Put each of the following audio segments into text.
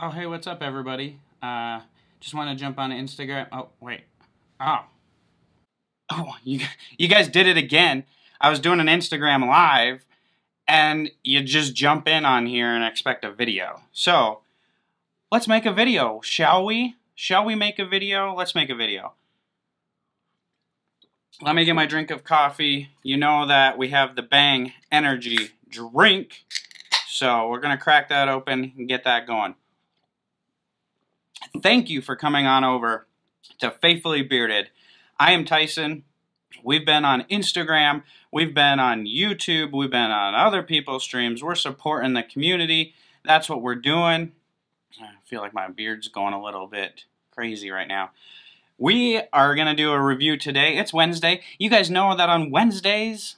Oh, hey, what's up, everybody? Just want to jump on Instagram. Oh, wait. Oh. Oh, you guys did it again. I was doing an Instagram live, and you just jump in on here and expect a video. So, let's make a video, shall we? Shall we make a video? Let's make a video. Let me get my drink of coffee. You know that we have the Bang Energy drink. So, we're going to crack that open and get that going. Thank you for coming on over to Faithfully Bearded. I am Tyson. We've been on Instagram, we've been on YouTube, we've been on other people's streams. We're supporting the community. That's what we're doing. I feel like my beard's going a little bit crazy right now. We are going to do a review today. It's Wednesday. You guys know that on Wednesdays,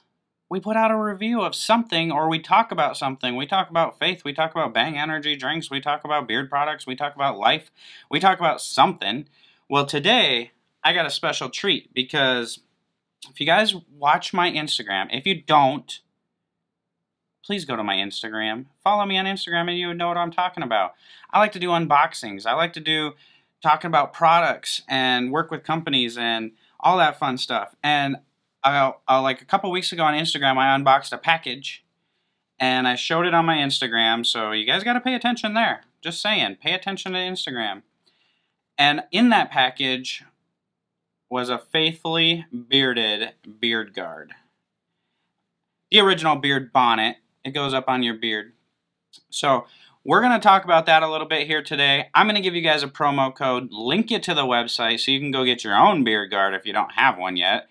we put out a review of something, or we talk about something. We talk about faith, we talk about Bang Energy drinks, we talk about beard products, we talk about life, we talk about something. Well, today, I got a special treat, because if you guys watch my Instagram, if you don't, please go to my Instagram. Follow me on Instagram and you would know what I'm talking about. I like to do unboxings. I like to do talking about products and work with companies and all that fun stuff. And like a couple weeks ago on Instagram, I unboxed a package and I showed it on my Instagram. So you guys got to pay attention there. Just saying, pay attention to Instagram. And in that package was a Faithfully Bearded BeardGuard. The original beard bonnet. It goes up on your beard. So we're going to talk about that a little bit here today. I'm going to give you guys a promo code, link you to the website so you can go get your own BeardGuard if you don't have one yet.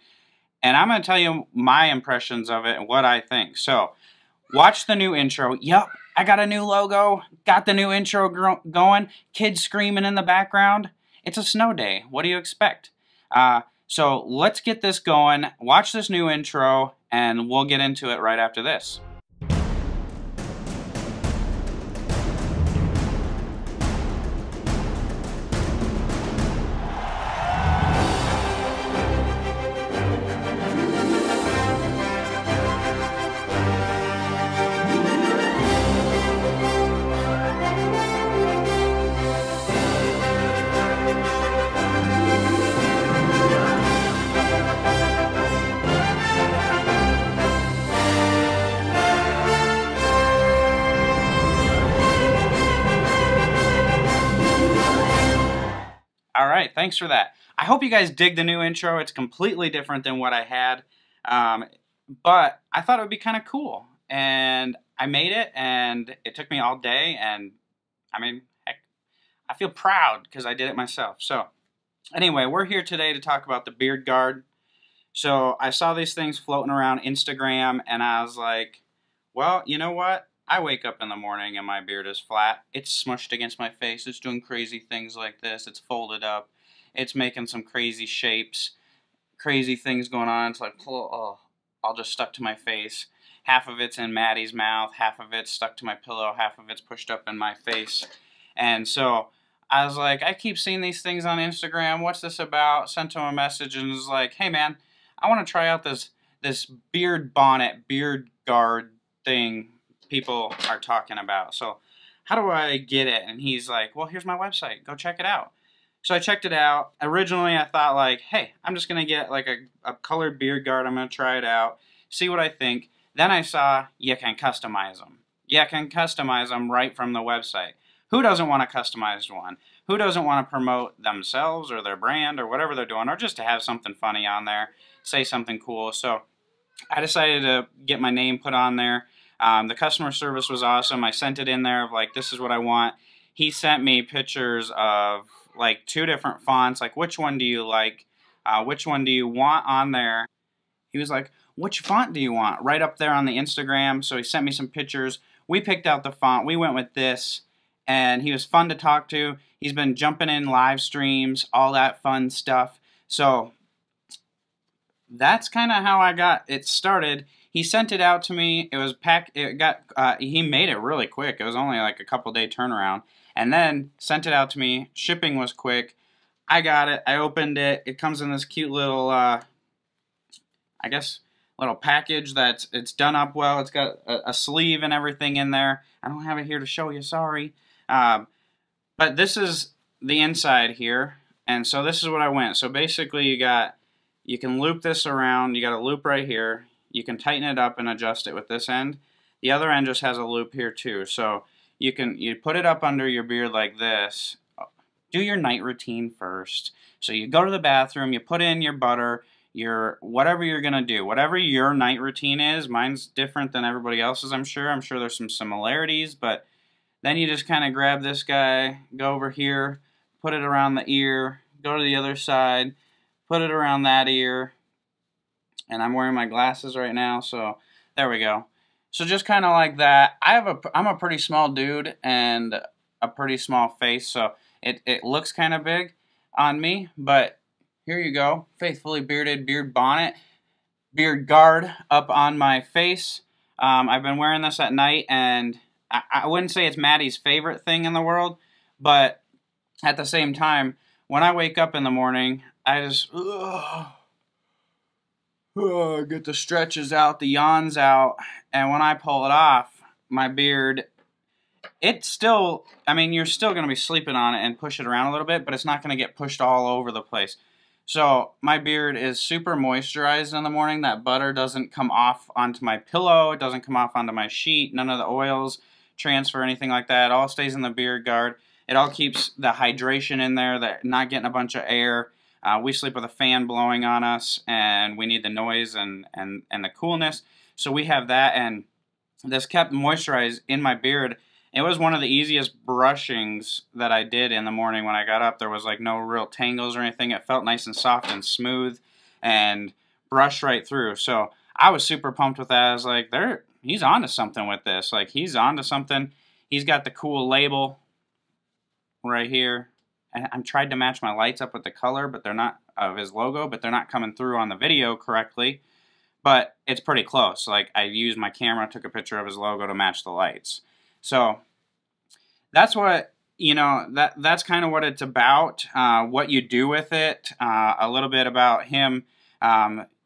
And I'm going to tell you my impressions of it and what I think. So watch the new intro. Yep, I got a new logo. Got the new intro going. Kids screaming in the background. It's a snow day. What do you expect? So let's get this going. Watch this new intro, and we'll get into it right after this. Alright, thanks for that. I hope you guys dig the new intro. It's completely different than what I had, but I thought it would be kind of cool. And I made it, and it took me all day, and I mean, heck, I feel proud because I did it myself. So, anyway, we're here today to talk about the BeardGuard. So, I saw these things floating around Instagram, and I was like, well, you know what? I wake up in the morning and my beard is flat. It's smushed against my face. It's doing crazy things like this. It's folded up. It's making some crazy shapes. Crazy things going on. It's like, oh, all just stuck to my face. Half of it's in Maddie's mouth. Half of it's stuck to my pillow. Half of it's pushed up in my face. And so I was like, I keep seeing these things on Instagram. What's this about? Sent him a message and was like, hey man, I want to try out this beard bonnet, BeardGuard thing people are talking about. So how do I get it? And he's like, well, here's my website. Go check it out. So I checked it out. Originally, I thought like, hey, I'm just going to get like a colored BeardGuard. I'm going to try it out, see what I think. Then I saw you can customize them. You can customize them right from the website. Who doesn't want a customized one? Who doesn't want to promote themselves or their brand or whatever they're doing, or just to have something funny on there, say something cool? So I decided to get my name put on there. The customer service was awesome. I sent it in there of like, this is what I want. He sent me pictures of like 2 different fonts. Like, which one do you like? Which one do you want on there? He was like, which font do you want? Right up there on the Instagram. So he sent me some pictures. We picked out the font. We went with this. And he was fun to talk to. He's been jumping in live streams, all that fun stuff. So that's kind of how I got it started. He sent it out to me. It was packed. He made it really quick. It was only like a couple-day turnaround, and then sent it out to me. Shipping was quick. I got it. I opened it. It comes in this cute little, I guess, little package it's done up well. It's got a sleeve and everything in there. I don't have it here to show you. Sorry. But this is the inside here, and so this is what I went. So basically you can loop this around. You got a loop right here. You can tighten it up and adjust it with this end. The other end just has a loop here too. So you put it up under your beard like this. Do your night routine first. So you go to the bathroom, you put in your butter, your whatever you're gonna do, whatever your night routine is. Mine's different than everybody else's, I'm sure. I'm sure there's some similarities, but then you just kind of grab this guy, go over here, put it around the ear, go to the other side, put it around that ear, and I'm wearing my glasses right now, so there we go. So just kind of like that. I'm a pretty small dude and a pretty small face, so it looks kind of big on me, but here you go. Faithfully bearded beard bonnet, BeardGuard up on my face. I've been wearing this at night, and I wouldn't say it's Maddie's favorite thing in the world, but at the same time, when I wake up in the morning, I just get the stretches out, the yawns out, and when I pull it off, my beard, it's still, I mean, you're still going to be sleeping on it and push it around a little bit, but it's not going to get pushed all over the place. So my beard is super moisturized in the morning. That butter doesn't come off onto my pillow. It doesn't come off onto my sheet. None of the oils transfer, anything like that. It all stays in the BeardGuard. It all keeps the hydration in there, that not getting a bunch of air. We sleep with a fan blowing on us, and we need the noise and the coolness. So we have that, and this kept moisturized in my beard. It was one of the easiest brushings that I did in the morning when I got up. There was like no real tangles or anything. It felt nice and soft and smooth and brushed right through. So I was super pumped with that. I was like, he's onto something with this. Like, he's onto something. He's got the cool label right here. And I'm trying to match my lights up with the color, but they're not, of his logo, but they're not coming through on the video correctly. But it's pretty close. Like, I used my camera, took a picture of his logo to match the lights. So that's what, you know, that's kind of what it's about, what you do with it, a little bit about him.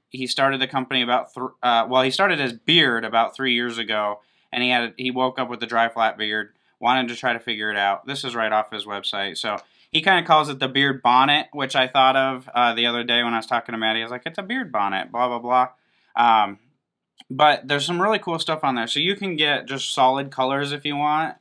He started the company well, he started his beard about 3 years ago, and he woke up with a dry flat beard, wanted to try to figure it out. This is right off his website. So he kind of calls it the beard bonnet, which I thought of the other day when I was talking to Maddie. I was like, it's a beard bonnet, blah, blah, blah. But there's some really cool stuff on there. So you can get just solid colors if you want.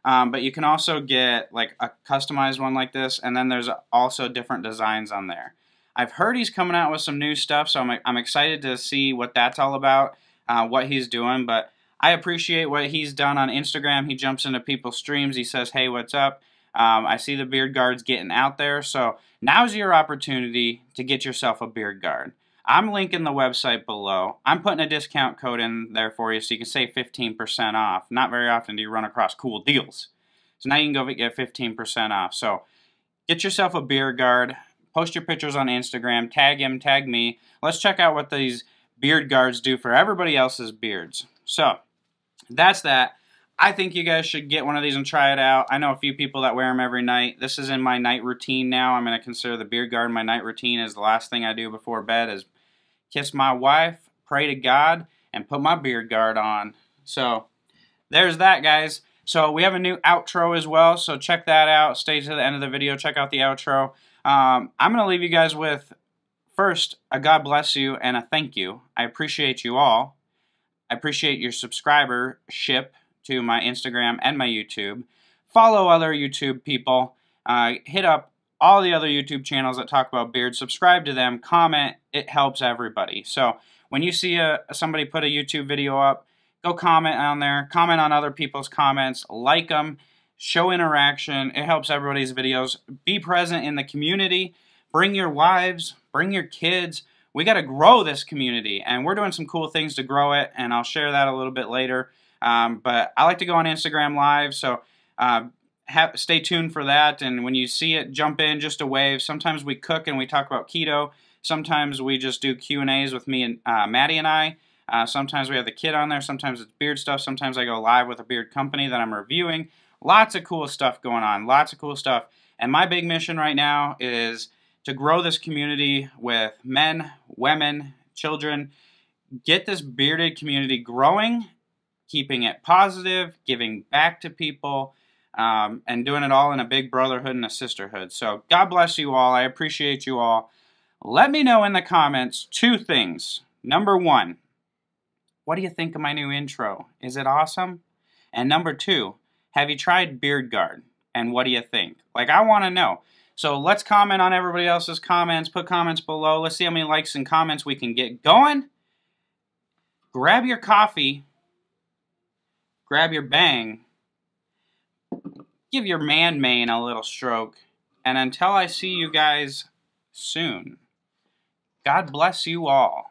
But you can also get like a customized one like this. And then there's also different designs on there. I've heard he's coming out with some new stuff. So I'm excited to see what that's all about, what he's doing. But I appreciate what he's done on Instagram. He jumps into people's streams. He says, hey, what's up? I see the BeardGuard's getting out there. So now's your opportunity to get yourself a BeardGuard. I'm linking the website below. I'm putting a discount code in there for you so you can save 15% off. Not very often do you run across cool deals. So now you can go get 15% off. So get yourself a BeardGuard. Post your pictures on Instagram. Tag him, tag me. Let's check out what these BeardGuards do for everybody else's beards. So that's that. I think you guys should get one of these and try it out. I know a few people that wear them every night. This is in my night routine now. I'm going to consider the BeardGuard my night routine. Is the last thing I do before bed is kiss my wife, pray to God, and put my BeardGuard on. So there's that, guys. So we have a new outro as well, so check that out. Stay to the end of the video. Check out the outro. I'm going to leave you guys with, first, a God bless you and a thank you. I appreciate you all. I appreciate your subscribership to my Instagram and my YouTube. Follow other YouTube people. Hit up all the other YouTube channels that talk about beards. Subscribe to them. Comment. It helps everybody. So when you see somebody put a YouTube video up, go comment on there. Comment on other people's comments. Like them. Show interaction. It helps everybody's videos. Be present in the community. Bring your wives. Bring your kids. We got to grow this community, and we're doing some cool things to grow it, and I'll share that a little bit later. But I like to go on Instagram Live, so stay tuned for that. And when you see it, jump in, just a wave. Sometimes we cook and we talk about keto. Sometimes we just do Q&As with me and Maddie and I. Sometimes we have the kid on there. Sometimes it's beard stuff. Sometimes I go live with a beard company that I'm reviewing. Lots of cool stuff going on. Lots of cool stuff. And my big mission right now is to grow this community with men, women, children. Get this bearded community growing, keeping it positive, giving back to people, and doing it all in a big brotherhood and a sisterhood. So God bless you all. I appreciate you all. Let me know in the comments 2 things. Number 1, what do you think of my new intro? Is it awesome? And number 2, have you tried BeardGuard? And what do you think? Like, I want to know. So let's comment on everybody else's comments. Put comments below. Let's see how many likes and comments we can get going. Grab your coffee. Grab your bang. Give your man mane a little stroke. And until I see you guys soon, God bless you all.